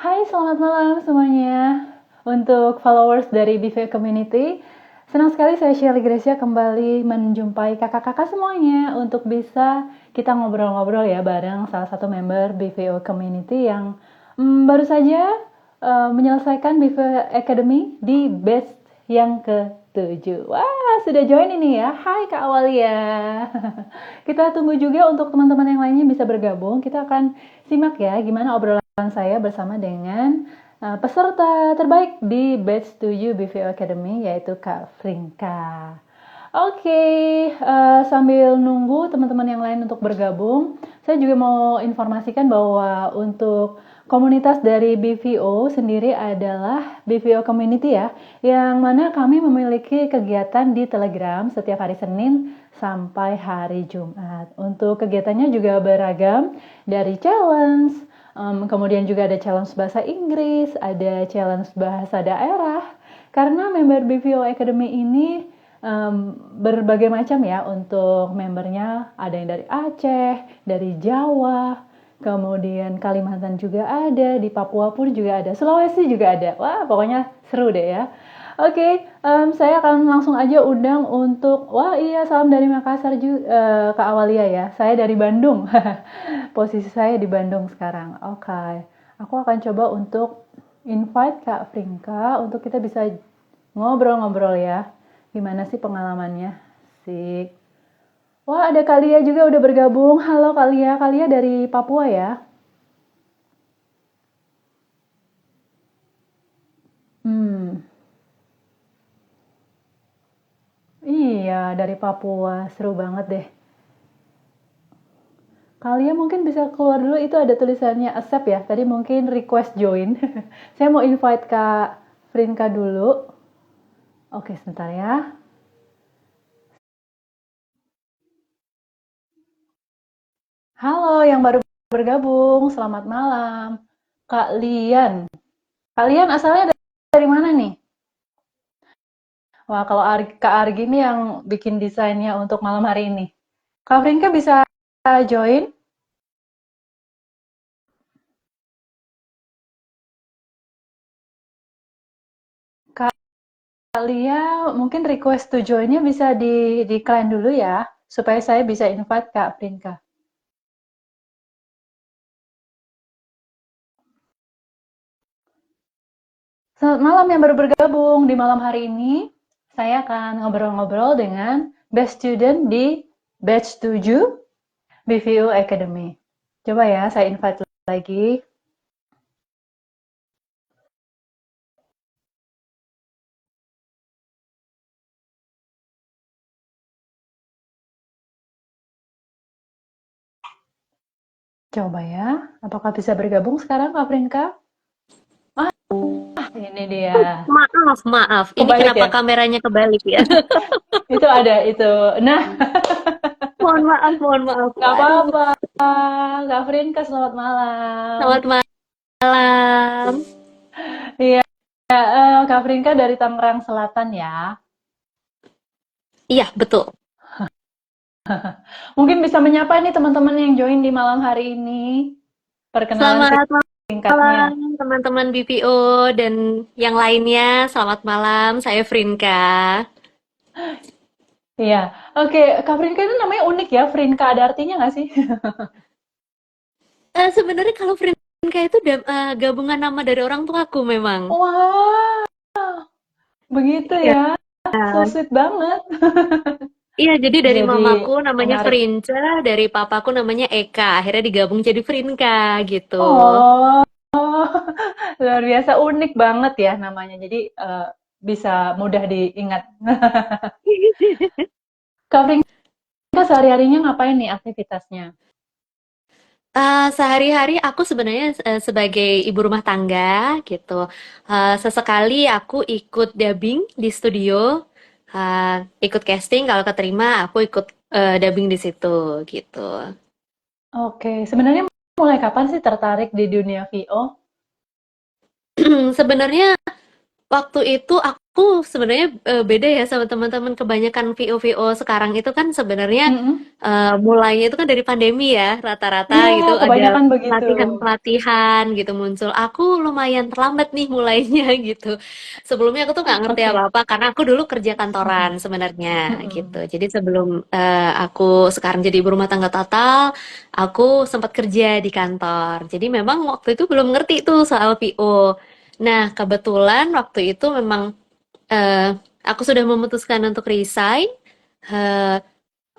Hai, selamat malam semuanya. Untuk followers dari BV Community, senang sekali saya Shelly Gracia kembali menjumpai kakak-kakak semuanya untuk bisa kita ngobrol-ngobrol ya bareng salah satu member BVO Community yang baru saja menyelesaikan BV Academy di batch yang ke-7. Wah, sudah join ini ya. Hai Kak Awalia. Kita tunggu juga untuk teman-teman yang lainnya bisa bergabung. Kita akan simak ya gimana obrolan saya bersama dengan peserta terbaik di batch 7 BVO Academy yaitu Kak Frinka. Oke, sambil nunggu teman-teman yang lain untuk bergabung, saya juga mau informasikan bahwa untuk komunitas dari BVO sendiri adalah BVO Community ya, yang mana kami memiliki kegiatan di Telegram setiap hari Senin sampai hari Jumat. Untuk kegiatannya juga beragam, dari challenge, kemudian juga ada challenge bahasa Inggris, ada challenge bahasa daerah. Karena member BVO Academy ini berbagai macam ya untuk membernya, ada yang dari Aceh, dari Jawa, kemudian Kalimantan juga ada, di Papua pun juga ada, Sulawesi juga ada. Wah, pokoknya seru deh ya. Oke, saya akan langsung aja undang untuk, wah iya salam dari Makassar juga, Kak Awalia ya. Saya dari Bandung. Posisi saya di Bandung sekarang. Oke, aku akan coba untuk invite Kak Frinka untuk kita bisa ngobrol-ngobrol ya. Gimana sih pengalamannya? Sik. Wah, ada Kalia juga udah bergabung. Halo Kalia, Kalia dari Papua ya? Hmm, iya dari Papua. Seru banget deh. Kalia mungkin bisa keluar dulu, itu ada tulisannya accept ya. Tadi mungkin request join. Saya mau invite Kak Frinka dulu. Oke, sebentar ya. Halo yang baru bergabung, selamat malam. Kak Lian. Kak Lian asalnya dari mana nih? Wah, kalau Kak Argi ini yang bikin desainnya untuk malam hari ini. Kak Frinka bisa join? Kak Lia mungkin request to join-nya bisa di dulu ya, supaya saya bisa invite Kak Frinka. Selamat malam yang baru bergabung di malam hari ini. Saya akan ngobrol-ngobrol dengan best student di batch 7 BVU Academy. Coba ya, saya invite lagi. Coba ya, apakah bisa bergabung sekarang Kak Frinka? Ini dia. Maaf, maaf. Ini Kebalik kenapa ya? kameranya kebalik ya? Itu ada itu. Nah, Mohon maaf, mohon maaf. nggak Waduh, apa-apa. Kak Frinka, selamat malam. selamat malam. Iya, Kak Frinka dari Tangerang Selatan ya. Iya, betul. Mungkin bisa menyapa nih teman-teman yang join di malam hari ini. Perkenalan Selamat singkatnya. malam, teman-teman BPO dan yang lainnya. Selamat malam, saya Frinka. Iya, oke. Kak Frinka itu namanya unik ya. Frinka ada artinya nggak sih? Sebenarnya kalau Frinka itu gabungan nama dari orang tuaku memang. Wah, begitu Iya. ya. So sweet banget. Iya, jadi dari Jadi mamaku namanya menarik. Frinca, dari papaku namanya Eka. Akhirnya digabung jadi Frinka gitu. Oh, luar biasa unik banget ya namanya. Jadi bisa mudah diingat. Kak Frinka sehari-harinya ngapain nih aktivitasnya? Sehari-hari aku sebenarnya sebagai ibu rumah tangga gitu. Sesekali aku ikut dubbing di studio, ikut casting kalau keterima aku ikut dubbing di situ gitu. Oke, sebenarnya mulai kapan sih tertarik di dunia VO? Sebenarnya waktu itu aku aku sebenarnya beda ya sama teman-teman. Kebanyakan VO sekarang itu kan sebenarnya Mm-mm. mulainya itu kan dari pandemi ya, rata-rata Iya, gitu ada kebanyakan begitu. pelatihan-pelatihan gitu muncul. Aku lumayan terlambat nih mulainya gitu. Sebelumnya aku tuh nggak ngerti Oke. apa-apa karena aku dulu kerja kantoran Mm-mm. sebenarnya gitu. Mm-mm. Jadi sebelum aku sekarang jadi ibu rumah tangga total, aku sempat kerja di kantor. Jadi memang waktu itu belum ngerti tuh soal VO. Nah, kebetulan waktu itu memang eh, aku sudah memutuskan untuk resign. Eh,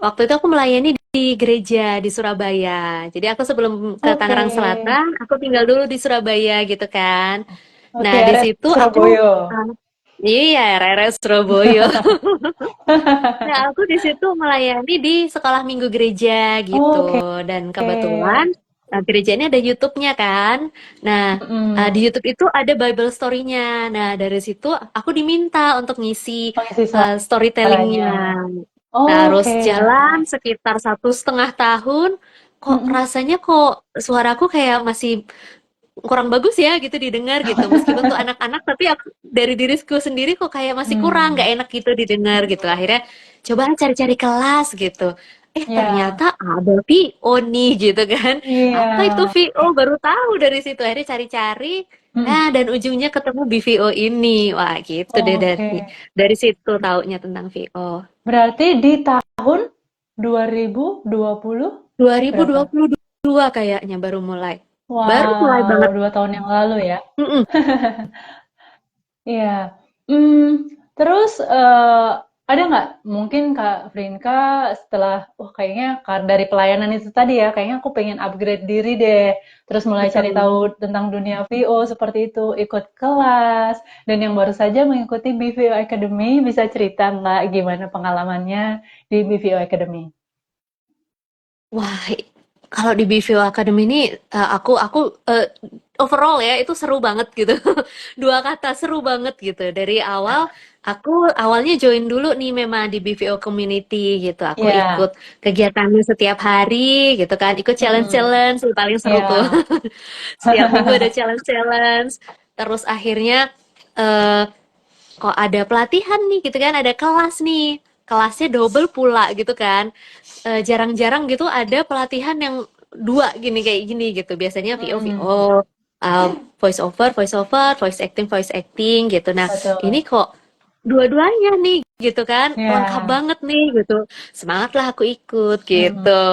Waktu itu aku melayani di gereja di Surabaya. Jadi aku sebelum ke Oke. Tangerang Selatan, aku tinggal dulu di Surabaya gitu kan. Nah, Oke, di area situ aku Surabaya. uh, iya, RRS Surabaya. Nah, aku di situ melayani di sekolah minggu gereja gitu. Oke. Dan kebetulan gereja ini ada YouTube-nya kan. Nah, di Mm-mm. YouTube itu ada Bible Story-nya. Nah, dari situ aku diminta untuk ngisi Pengisi storytelling-nya. suaranya. Terus Oke. jalan sekitar 1,5 tahun, kok Mm-mm. rasanya kok suaraku kayak masih kurang bagus ya gitu didengar gitu. Meskipun tuh anak-anak, tapi aku dari diriku sendiri kok kayak masih kurang, nggak Hmm. enak gitu didengar gitu. Akhirnya coba cari-cari kelas gitu. Ya, Ternyata ada VO nih gitu kan. iya. Apa itu VO? Baru tahu dari situ. Akhirnya cari-cari. Mm-mm. Nah, dan ujungnya ketemu BVO ini. Wah, gitu deh Oke. dari situ taunya tentang VO. Berarti di tahun 2020 dua ribu dua berapa? puluh dua kayaknya baru mulai. Baru mulai Wow, banget. 2 tahun yang lalu ya. Mm-mm. Iya. Terus ada nggak mungkin Kak Frinka setelah, wah kayaknya dari pelayanan itu tadi ya, kayaknya aku pengen upgrade diri deh. Terus mulai cari tahu Betul. tentang dunia VO seperti itu, ikut kelas, dan yang baru saja mengikuti BVO Academy, bisa cerita nggak gimana pengalamannya di BVO Academy? Wah, kalau di BVO Academy ini aku overall ya itu seru banget gitu. Dua kata seru banget gitu. Dari awal aku awalnya join dulu nih memang di BVO community gitu. Aku Iya. ikut kegiatannya setiap hari gitu kan. Ikut Mm-mm. challenge-challenge yang paling seru tuh. Iya. Setiap minggu ada challenge-challenge. Terus akhirnya eh, kok ada pelatihan nih gitu kan, ada kelas nih. Kelasnya double pula gitu kan. Jarang-jarang gitu ada pelatihan yang dua gini kayak gini gitu. Biasanya VO VO, Mm, voice acting gitu. Nah, ini betul. kok dua-duanya nih gitu kan, lengkap Ya. banget nih gitu. Semangatlah aku ikut Mm. gitu.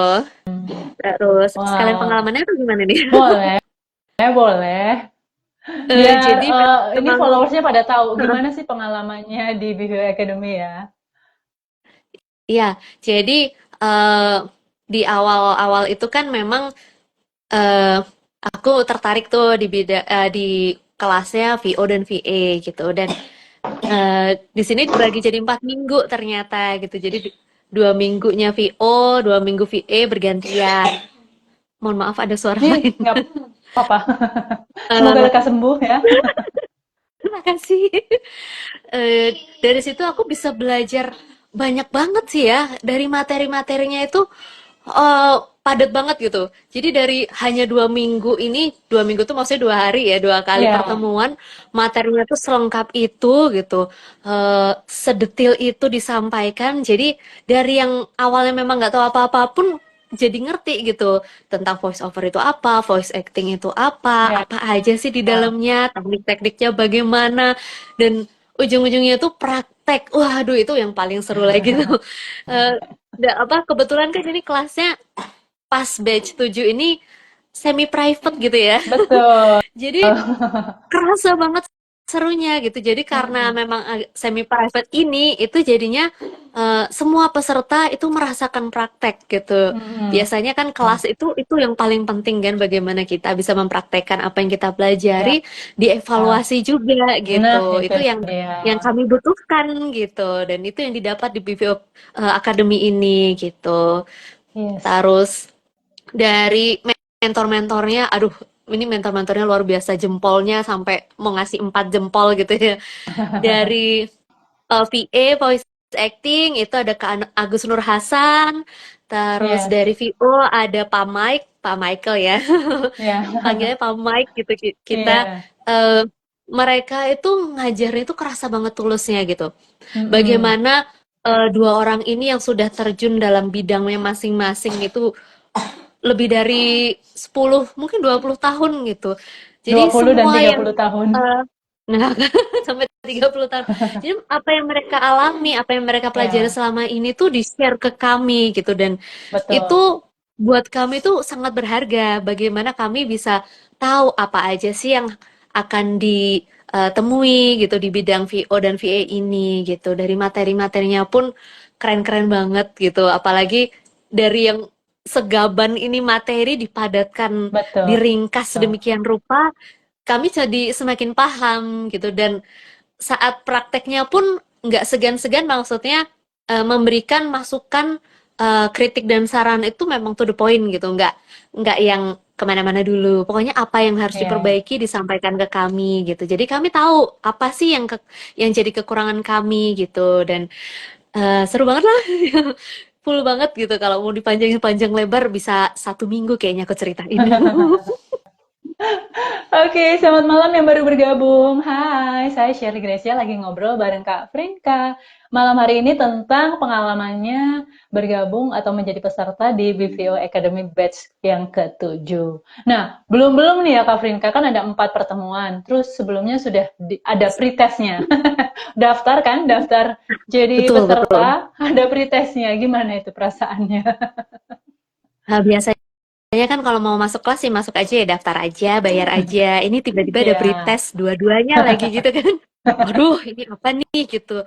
Terus sekalian Wow. pengalamannya tuh gimana nih? Boleh, boleh. Biar Jadi ini memang followersnya pada tahu gimana sih pengalamannya di BBW Academy ya. iya, jadi eh, di awal-awal itu kan memang eh, aku tertarik tuh di kelasnya VO dan VA gitu dan di sini dibagi jadi 4 minggu ternyata gitu. Jadi 2 minggunya VO, 2 minggu VA bergantian. Mohon maaf ada suara Nih, lain. nggak apa-apa. Semoga Eh, lekas sembuh ya. Terima kasih. Dari situ aku bisa belajar banyak banget sih ya dari materi-materinya itu eh, padat banget gitu. Jadi dari hanya 2 minggu ini, 2 minggu tuh maksudnya 2 hari ya, 2 kali Iya, pertemuan, materinya tuh selengkap itu gitu, sedetil itu disampaikan. Jadi dari yang awalnya memang nggak tahu apa-apa pun jadi ngerti gitu tentang voice over itu apa, voice acting itu iya. apa aja sih di dalamnya, teknik-tekniknya bagaimana, dan ujung-ujungnya tuh praktek. Waduh, itu yang paling seru lagi tuh. Eh, kebetulan kan ini kelasnya pas batch 7 ini semi private gitu ya. Betul. Jadi kerasa banget serunya gitu. Jadi karena Mm-mm. memang semi private ini itu jadinya semua peserta itu merasakan praktek gitu. Mm-mm. Biasanya kan kelas itu yang paling penting kan bagaimana kita bisa mempraktekkan apa yang kita Ya, pelajari, dievaluasi juga nah gitu. itu Itu dia. yang kami butuhkan gitu dan itu yang didapat di BVO Academy ini gitu. Yes. Terus dari mentor-mentornya, aduh, ini mentor-mentornya luar biasa, jempolnya sampai mau ngasih 4 jempol gitu ya. Dari VA, voice acting, itu ada Kak Agus Nur Hasan, terus Yes. dari VO ada Pak Michael ya, Ya. panggilnya Pak Mike gitu kita Iya. eh, mereka itu ngajarnya itu kerasa banget tulusnya gitu. Mm-mm. Bagaimana dua orang ini yang sudah terjun dalam bidangnya masing-masing itu lebih dari 10 mungkin 20 tahun gitu. Jadi 20 dan semua tiga yang puluh tahun. nah sampai 30 tahun. Jadi apa yang mereka alami, apa yang mereka pelajari Ya, selama ini tuh di-share ke kami gitu dan betul. itu buat kami tuh sangat berharga. Bagaimana kami bisa tahu apa aja sih yang akan ditemui gitu di bidang VO dan VA ini gitu. Dari materi-materinya pun keren-keren banget gitu. Apalagi dari yang segaban ini materi dipadatkan, Betul. diringkas sedemikian rupa, kami jadi semakin paham gitu dan saat prakteknya pun nggak segan-segan maksudnya memberikan masukan kritik dan saran itu memang to the point gitu nggak yang kemana-mana dulu pokoknya apa yang harus Ya. diperbaiki disampaikan ke kami gitu jadi kami tahu apa sih yang jadi kekurangan kami gitu dan seru banget lah full banget gitu kalau mau dipanjangin panjang lebar bisa 1 minggu kayaknya aku ceritain. Oke, selamat malam yang baru bergabung. Hai, saya Shirley Gracia lagi ngobrol bareng Kak Frinka. Malam hari ini tentang pengalamannya bergabung atau menjadi peserta di BVO Academy Batch yang ke-7. Nah, belum-belum nih ya Kak Frinka, kan ada 4 pertemuan. Terus sebelumnya sudah ada pretestnya. Daftar kan, daftar jadi Betul betul. peserta, ada pretestnya. Gimana itu perasaannya? Nah, biasanya kan kalau mau masuk kelas sih masuk aja ya daftar aja, bayar aja. Ini tiba-tiba ada Ya, pretest dua-duanya lagi gitu kan. Waduh, ini apa nih gitu.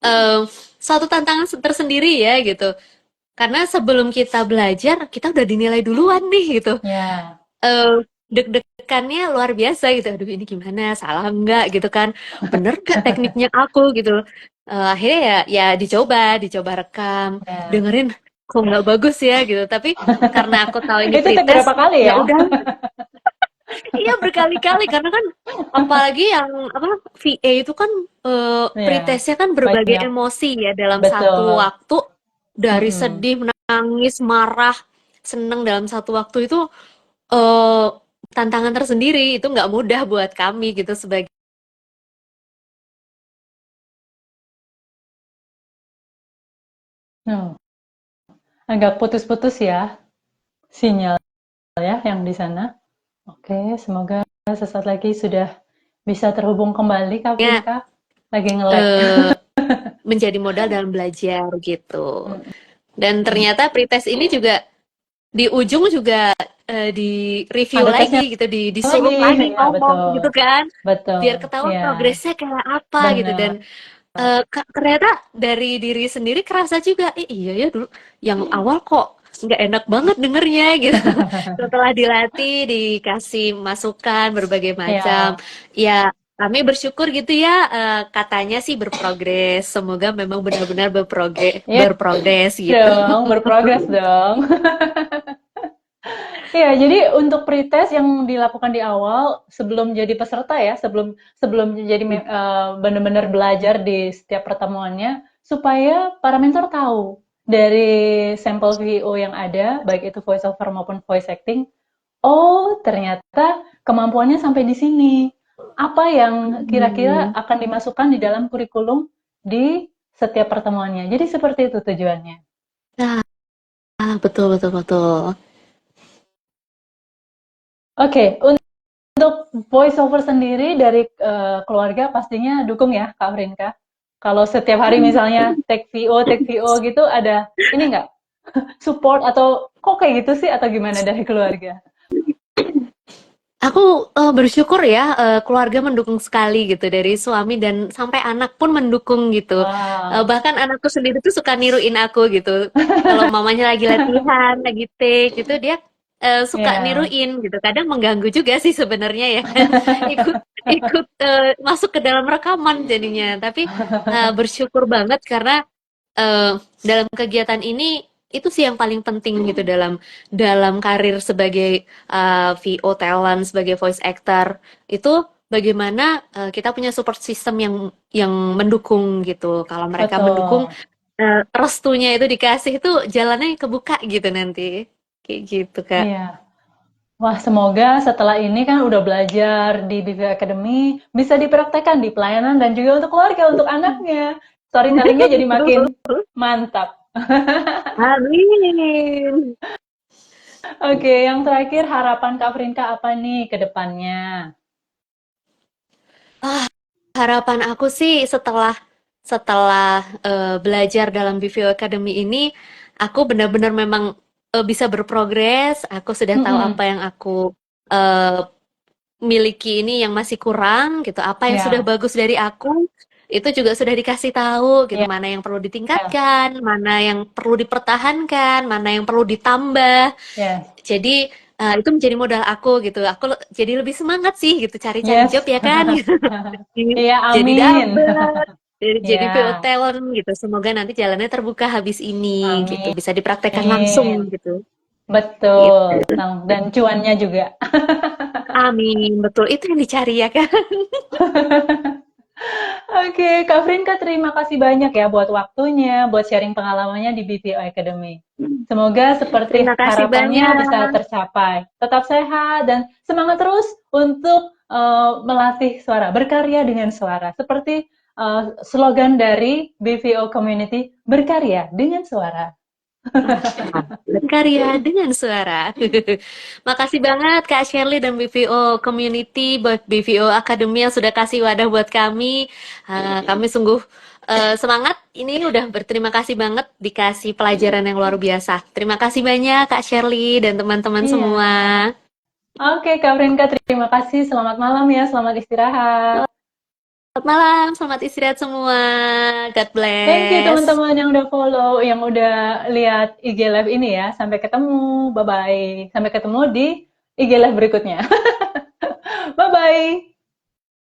Em, Suatu tantangan tersendiri ya gitu. Karena sebelum kita belajar, kita udah dinilai duluan nih gitu. ya. Eh, Deg-degannya luar biasa gitu. Aduh ini gimana? Salah enggak gitu kan? Bener nggak tekniknya aku gitu. Akhirnya ya dicoba rekam, Ya. dengerin kok nggak bagus ya gitu. Tapi karena aku tahu ini Itu take pretest, berapa kali ya ya? udah. Iya berkali-kali karena kan apalagi yang apa VA itu kan Iya, pretestnya kan berbagai banyak. emosi ya dalam satu Betul. waktu dari Mm-mm. sedih, menangis, marah, seneng dalam satu waktu itu eh tantangan tersendiri itu nggak mudah buat kami gitu sebagai Oh, agak putus-putus ya sinyal ya yang di sana. Oke, semoga sesaat lagi sudah bisa terhubung kembali Kak ya Prinka. Lagi nge-lag. eh, menjadi modal dalam belajar gitu. Dan Mm-mm. ternyata pretest ini juga di ujung juga di review Ada tesnya lagi gitu, disuruh lagi lagi. Ya, ngomong betul. gitu kan, biar Betul. ketahuan Ya, progresnya kayak apa gitu dan benar. ternyata dari diri sendiri kerasa juga, iya ya dulu yang awal kok nggak enak banget dengernya gitu. Setelah dilatih, dikasih masukan berbagai macam, Ya, ya kami bersyukur gitu ya, katanya sih berprogres. Semoga memang benar-benar berprogres, ya berprogres gitu. dong, berprogres dong. Iya, jadi untuk pretest yang dilakukan di awal sebelum jadi peserta ya, sebelum sebelum jadi benar-benar belajar di setiap pertemuannya, supaya para mentor tahu dari sampel VO yang ada, baik itu voice over maupun voice acting, oh ternyata kemampuannya sampai di sini. Apa yang kira-kira Hmm. akan dimasukkan di dalam kurikulum di setiap pertemuannya. Jadi seperti itu tujuannya. Nah, betul betul betul. Oke, untuk voice over sendiri dari keluarga pastinya dukung ya Kak Frinka. Kalau setiap hari misalnya take VO gitu ada ini nggak support atau kok kayak gitu sih atau gimana dari keluarga? Aku bersyukur ya keluarga mendukung sekali gitu dari suami dan sampai anak pun mendukung gitu. Wow, Bahkan anakku sendiri tuh suka niruin aku gitu. Kalau mamanya lagi latihan, lagi take gitu dia suka ya, niruin gitu. Kadang mengganggu juga sih sebenarnya ya kan. Ikut ikut masuk ke dalam rekaman jadinya. Tapi bersyukur banget karena dalam kegiatan ini itu sih yang paling penting gitu dalam dalam karir sebagai VO talent sebagai voice actor itu bagaimana kita punya support system yang mendukung gitu. Kalau mereka mendukung betul. restunya itu dikasih itu jalannya kebuka gitu nanti. Kayak gitu, Kak. Iya. Wah, semoga setelah ini kan udah belajar di BV Academy, bisa dipraktekkan di pelayanan dan juga untuk keluarga, untuk anaknya. Storytelling-nya jadi makin mantap. Amin. Oke, yang terakhir harapan Kak Frinka apa nih ke depannya? Ah, harapan aku sih setelah setelah belajar dalam BVO Academy ini, aku benar-benar memang bisa berprogres. Aku sudah tahu apa Mm-mm. yang aku eh, miliki ini yang masih kurang gitu. Apa yang sudah Ya, bagus dari aku itu juga sudah dikasih tahu gitu. ya, Mana yang perlu ya, ditingkatkan, mana yang perlu dipertahankan, mana yang perlu ditambah. yes, Jadi itu menjadi modal aku gitu. Aku jadi lebih semangat sih gitu cari-cari yes. job ya kan. Iya, Jadi amin. dapet jadi PO Ya, talent gitu. Semoga nanti jalannya terbuka habis ini gitu. amin. Bisa dipraktekkan langsung gitu. Betul. Gitu. Dan cuannya juga. Amin, betul. Itu yang dicari ya kan. Oke, Kak Frinka, terima kasih banyak ya buat waktunya, buat sharing pengalamannya di BPO Academy. Semoga seperti Terima kasih harapannya bisa banyak. tercapai. Tetap sehat dan semangat terus untuk melatih suara, berkarya dengan suara. Seperti slogan dari BPO Community, berkarya dengan suara. Mantap. Berkarya dengan suara. Makasih banget Kak Shirley dan BVO Community buat BVO Academy yang sudah kasih wadah buat kami. Kami sungguh semangat. Ini udah berterima kasih banget dikasih pelajaran yang luar biasa. Terima kasih banyak Kak Shirley dan teman-teman Iya. semua. Oke, Kak Frinka, terima kasih. Selamat malam ya, selamat istirahat. Selamat malam, selamat istirahat semua. God Thank you bless. teman-teman yang udah follow, yang udah lihat IG Live ini ya. Sampai ketemu. Bye-bye. Sampai ketemu di IG Live berikutnya. Bye-bye.